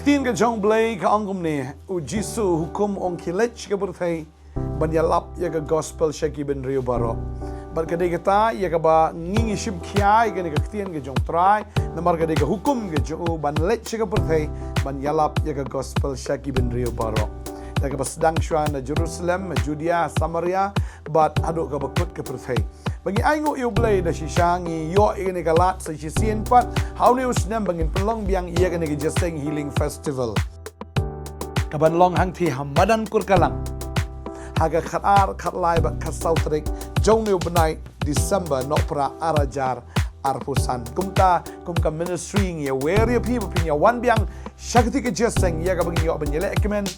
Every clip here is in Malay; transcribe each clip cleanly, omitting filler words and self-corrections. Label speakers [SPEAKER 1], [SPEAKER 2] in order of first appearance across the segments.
[SPEAKER 1] Ketin ke jong blay ka angkum ni ujisu hukum ong kilech ke berthai banyalap ya ke gospel syaki ben rio baro. Bar kadai kita ya ke ba ngingi shim kiai ke ni ketin ke jong try namar kadai ke hukum ke jong ban lech ke berthai banyalap ya ke gospel syaki ben rio baro. Ya ke sedang syuan na Jerusalem, Judea, Samaria, bat aduk ke bakut ke berthai. Bagi aingo iu blay da shishangi yo ini kalat sa shisien pat how ni usnem bangin pelong biang iya kene ke Jaseng Healing Festival. Kaban long hang thi hamadan kur kalang. Haga khatar khatlai ba khasautrik jong ni benai December no pra arajar arpusan. Kumta ministry ngi where you people pinya wan biang shakti ke Jaseng ya ka bangin yo banyele ekmen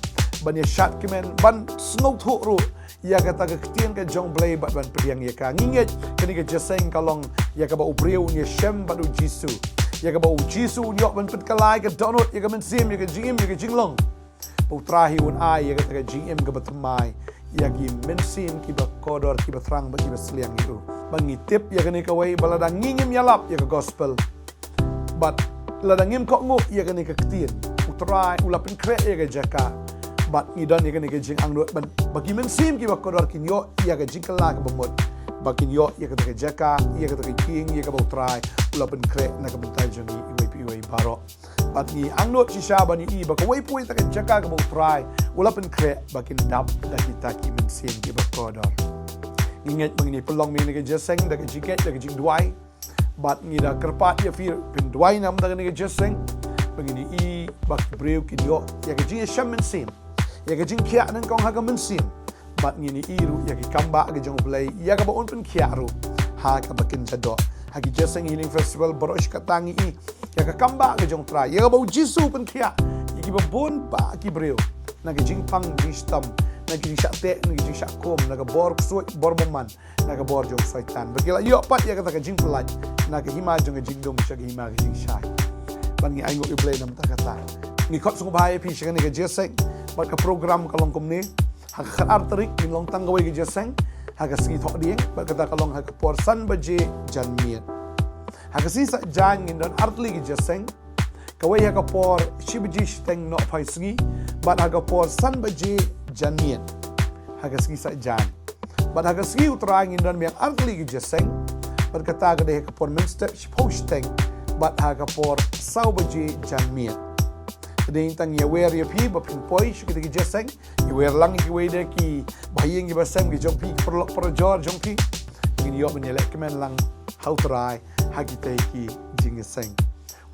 [SPEAKER 1] banya shat kemen ban snow thu ru ya kata ke ketien ke jong blay bat ban pediang ya ka nginget kini ke Jaseng kalong ya ka ba ubriu ni shem bat u jisu ya ka ba u jisu nyok ban pet kalai ke donut ya ka men sim ya ka jingim ya ka jinglong putrahi un ai ya ka ke jingim ke batmai ya ki men sim ki ba kodor ki ba trang ba ki ba sliang itu bangitip ya ka ni ka wai balada ngingim yalap ya ka gospel bat ladangim kok nguk ya ka ni ke ketien utrai ulapin kre ya ka jaka bat idan ya kene ke jing angnut ban bagi mensim ki bakodor kin yo ya ke jing kala ke bemut bakin yo ya ke jaka ya ke king ya ke bautrai ulapen kre na ke bentai jongi iwe baro bat ni angnut si shabani i bak wei pui ta ke jaka ke bautrai ulapen kre bakin dap da kita ki mensim ki bakodor inget mengini pelong mi ke Jaseng da ke jiket da ke jing duai bat ni da kerpat ya fir pin duai nam da ke Jaseng mengini i bak breu ki yo ya ke jing sham mensim ya ke jing kia nang kong haga mensim bat ngini iru ya ke kamba ke jong blay ya ka ba un pen kia ru ha ka bakin jado ha ki Jaseng Healing Festival borosh katangi i ya ka kamba ke jong try ya ka ba jisu pen kia ya ki ba bon pa ki breu na ke jing pang jing stam na ke jing shakte na ke jing shakom na ka bor suit bor boman na ka bor jong saitan bakila yo pat ya ka jing pelaj na ke hima jong jing dom shag hima ke jing shai ban ngi aingo i blay nam ta kata ngi khot sung bhai pi shang ni ke Jaseng bat ka program kalong kumni hak khatar tarik in long tang gawai ke Jaseng hak ski thok dieng bat kata kalong hak por san baje jan miet hak si sa jan in don artli ke Jaseng kawai hak por shibji steng no phai ski bat hak por san baje jan miet hak ski sa jan bat hak ski utrang in don biang artli ke Jaseng bat kata ke hak por minster posteng bat hak por sau baje jan miet Kadang tang ya wear ya pi ba pin poi shu kita Jaseng ya wear lang ki we de ki bayeng ki basam ki jong pi perlok per jor jong pi ini yo menyelek kemen lang how try ha kita ki jing Jaseng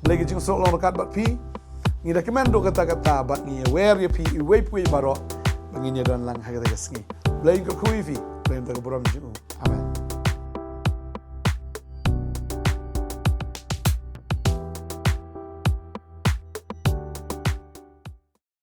[SPEAKER 1] lagi jing sok long dekat bat pi ni da kemen do kata-kata bat ni wear ya pi we pi baro ngini don lang ha kita Jaseng lagi ko kui fi lagi tak beram ju amen